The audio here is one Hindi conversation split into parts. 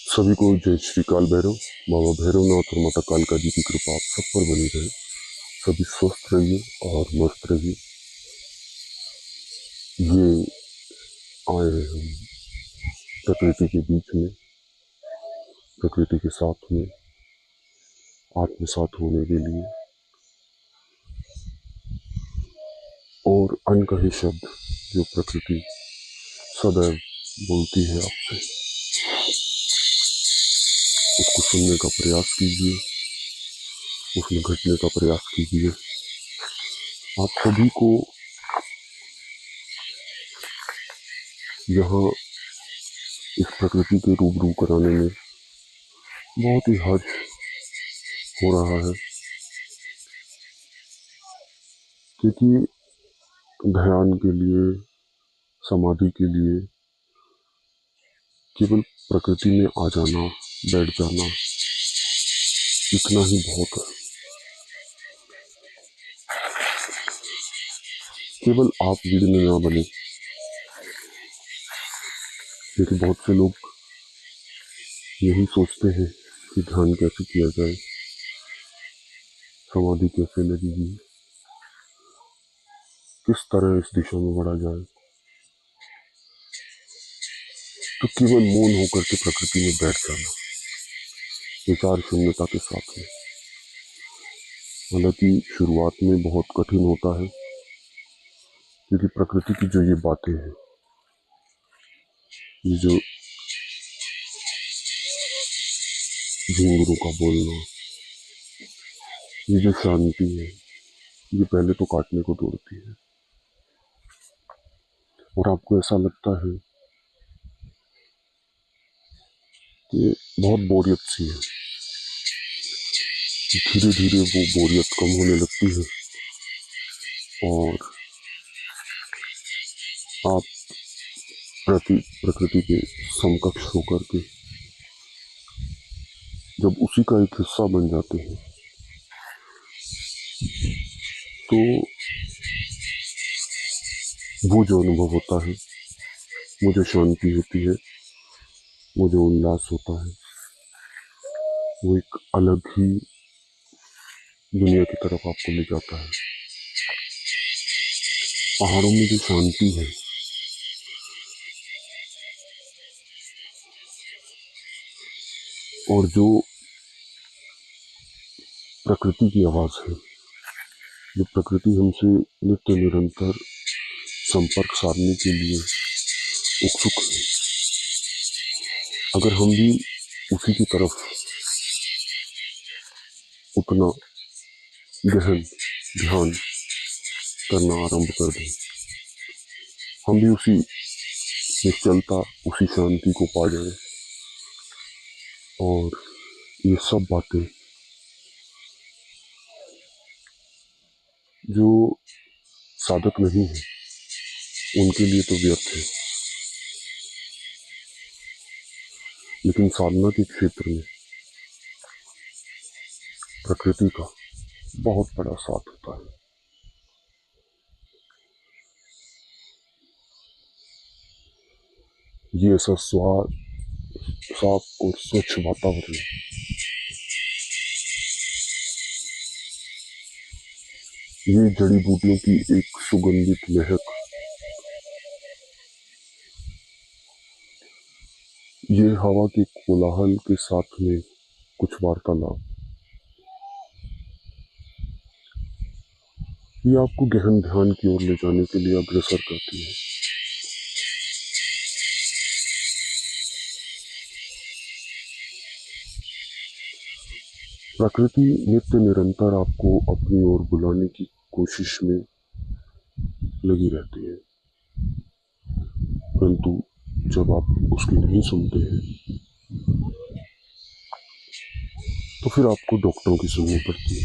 सभी को जय श्री काल भैरव। बाबा भैरवनाथ और माता कालका जी की कृपा आप सब पर बनी रहे। सभी स्वस्थ रहिए और मस्त रहिए। ये आए हैं हम प्रकृति के बीच में, प्रकृति के साथ में आत्मसात होने के लिए, और अनकहे शब्द जो प्रकृति सदैव बोलती है आपसे, उसको सुनने का प्रयास कीजिए, उसमें घटने का प्रयास कीजिए। आप सभी को यहाँ इस प्रकृति के रूबरू कराने में बहुत ही हर्ष हो रहा है, क्योंकि ध्यान के लिए, समाधि के लिए केवल प्रकृति में आ जाना, बैठ जाना, इतना ही बहुत है। केवल आप विघ्न ना बने, क्योंकि बहुत से लोग यही सोचते हैं कि ध्यान कैसे किया जाए, समाधि कैसे लगेगी, किस तरह इस दिशा में बढ़ा जाए। तो केवल मौन होकर के प्रकृति में बैठ जाना, विचार शून्यता के साथ में। हालांकि शुरुआत में बहुत कठिन होता है, क्योंकि प्रकृति की जो ये बातें हैं, ये जो झिंगुरों का बोलना, ये जो शांति है, ये पहले तो काटने को दौड़ती है और आपको ऐसा लगता है कि बहुत बोरियत सी है। धीरे धीरे वो बोरियत कम होने लगती है और आप प्रकृति के समकक्ष होकर के जब उसी का एक हिस्सा बन जाते हैं, तो वो जो अनुभव होता है, वो जो शांति होती है, वो जो उल्लास होता है, वो एक अलग ही दुनिया की तरफ आपको ले जाता है। पहाड़ों में जो शांति है, और जो प्रकृति की आवाज है, जो प्रकृति हमसे नित्य निरंतर संपर्क साधने के लिए उत्सुक है, अगर हम भी उसी की तरफ उतना गहन ध्यान करना आरंभ कर दें, हम भी उसी निश्चलता, उसी शांति को पा जाए, और ये सब बातें जो साधक नहीं है उनके लिए तो व्यर्थ है, लेकिन साधना के क्षेत्र में प्रकृति का बहुत बड़ा साथ होता है। ये ऐसा साफ और स्वच्छ वातावरण, ये जड़ी बूटियों की एक सुगंधित महक, ये हवा के कोलाहल के साथ में कुछ वार्तालाप, ये आपको गहन ध्यान की ओर ले जाने के लिए अग्रसर करती है। प्रकृति नित्य निरंतर आपको अपनी ओर बुलाने की कोशिश में लगी रहती है, परंतु जब आप उसकी नहीं सुनते हैं, तो फिर आपको डॉक्टरों की सुननी पड़ती है,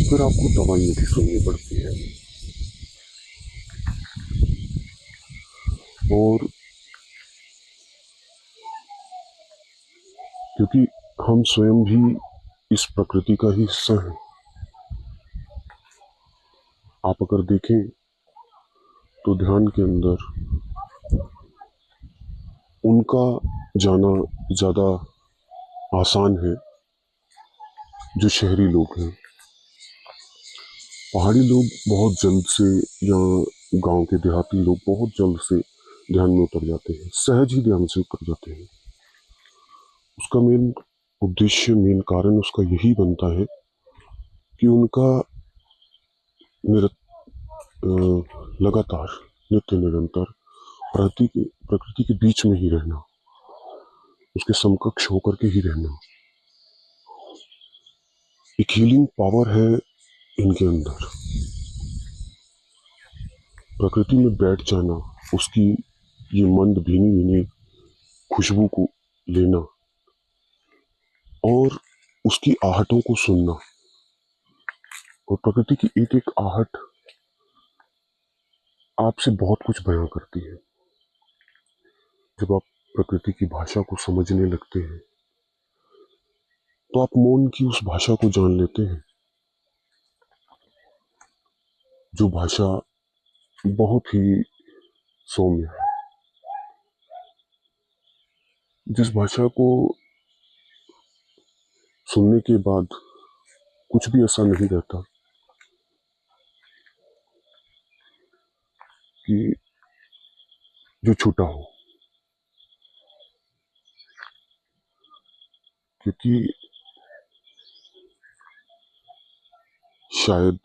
फिर आपको दवाइयों की सुननी पड़ती है, और क्योंकि हम स्वयं भी इस प्रकृति का ही हिस्सा हैं। आप अगर देखें तो ध्यान के अंदर उनका जाना ज़्यादा आसान है जो शहरी लोग हैं। पहाड़ी लोग बहुत जल्द से, या गांव के देहाती लोग बहुत जल्द से ध्यान में उतर जाते हैं, सहज ही ध्यान से उतर जाते हैं। उसका मेन उद्देश्य, मेन कारण उसका यही बनता है कि उनका लगातार, नित्य निरंतर प्रकृति के बीच में ही रहना, उसके समकक्ष होकर के ही रहना। एक हीलिंग पावर है इनके अंदर। प्रकृति में बैठ जाना, उसकी ये मंद भीनी भीनी खुशबू को लेना और उसकी आहटों को सुनना। और प्रकृति की एक एक आहट आपसे बहुत कुछ बयां करती है। जब आप प्रकृति की भाषा को समझने लगते हैं तो आप मौन की उस भाषा को जान लेते हैं, जो भाषा बहुत ही सौम्य है, जिस भाषा को सुनने के बाद कुछ भी ऐसा नहीं रहता कि जो छूटा हो। क्योंकि शायद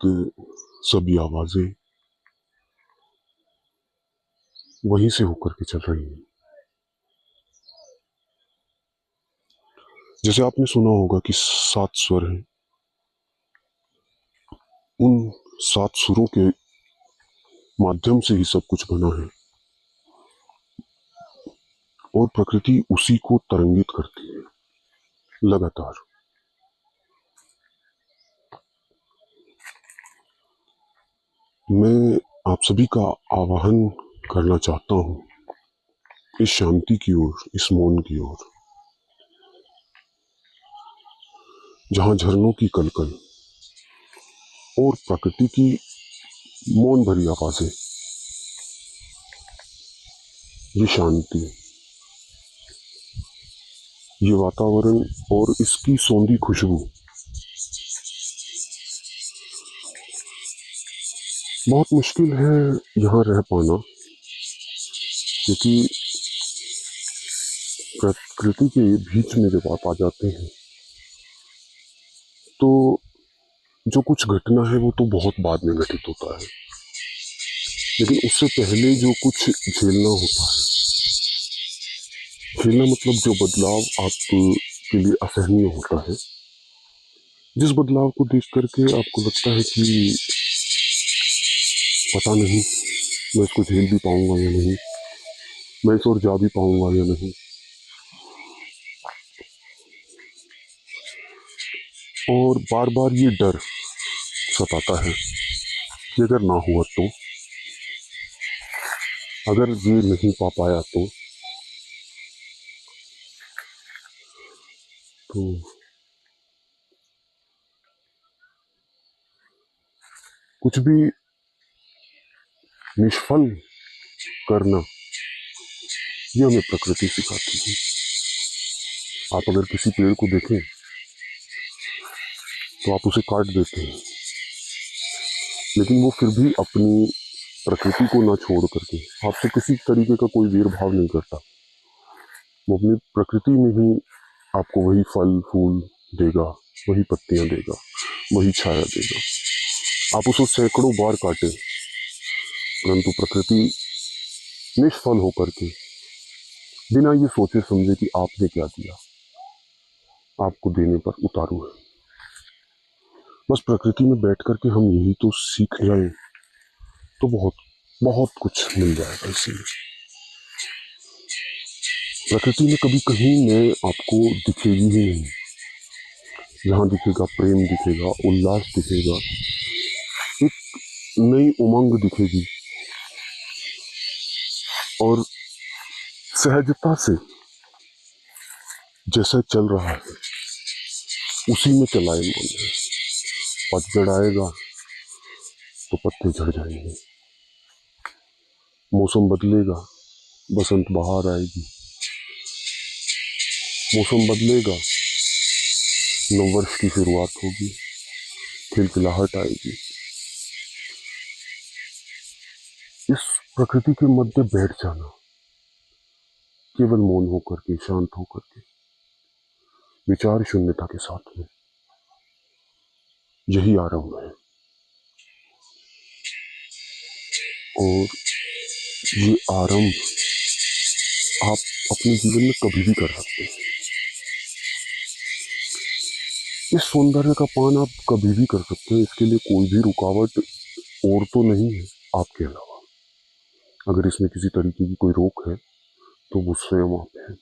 सभी आवाजें वहीं से होकर के चल रही हैं। जैसे आपने सुना होगा कि 7 स्वर हैं, उन 7 सुरों के माध्यम से ही सब कुछ बना है और प्रकृति उसी को तरंगित करती है लगातार। मैं आप सभी का आवाहन करना चाहता हूं इस शांति की ओर, इस मौन की ओर, जहां झरनों की कलकल और प्रकृति की मौन भरी आवाजें, ये शांति, ये वातावरण और इसकी सौंधी खुशबू बहुत मुश्किल है यहाँ रह पाना। क्योंकि प्रकृति के बीच में जब आप आ जाते हैं तो जो कुछ घटना है वो तो बहुत बाद में घटित होता है, लेकिन उससे पहले जो कुछ झेलना होता है, झेलना मतलब जो बदलाव आपके लिए असहनीय होता है, जिस बदलाव को देख करके आपको लगता है कि पता नहीं मैं इसको झेल भी पाऊंगा या नहीं, मैं इस ओर जा भी पाऊंगा या नहीं, और बार बार ये डर सताता है कि अगर ना हुआ तो, अगर ये नहीं पा पाया तो कुछ भी निष्फल करना, ये हमें प्रकृति सिखाती है। आप अगर किसी पेड़ को देखें तो आप उसे काट देते हैं, लेकिन वो फिर भी अपनी प्रकृति को ना छोड़ करके आपसे किसी तरीके का कोई वीर भाव नहीं करता। वो अपनी प्रकृति में ही आपको वही फल फूल देगा, वही पत्तियां देगा, वही छाया देगा। आप उसको सैकड़ों बार काटे, परंतु प्रकृति निष्फल होकर के बिना ये सोचे समझे कि आपने क्या दिया, आपको देने पर उतारू है। बस प्रकृति में बैठ करके हम यही तो सीख जाए तो बहुत बहुत कुछ मिल जाएगा। इसीलिए प्रकृति में कभी कहीं में आपको दिखेगी ही नहीं। जहाँ दिखेगा प्रेम दिखेगा, उल्लास दिखेगा, एक नई उमंग दिखेगी और सहजता से जैसा चल रहा है उसी में चलाएंगे। पतझड़ आएगा तो पत्ते झड़ जाएंगे, मौसम बदलेगा, बसंत बहार आएगी, मौसम बदलेगा, नववर्ष की शुरुआत होगी, खिलखिलाहट आएगी। इस प्रकृति के मध्य बैठ जाना, केवल मौन होकर के, शांत होकर के, विचार शून्यता के साथ में, यही आरंभ है। और ये आरंभ आप अपने जीवन में कभी भी कर सकते हैं। इस सौंदर्य का पान आप कभी भी कर सकते हैं। इसके लिए कोई भी रुकावट और तो नहीं है आपके अलावा। अगर इसमें किसी तरीके की कोई रोक है तो वो स्वयं आप हैं।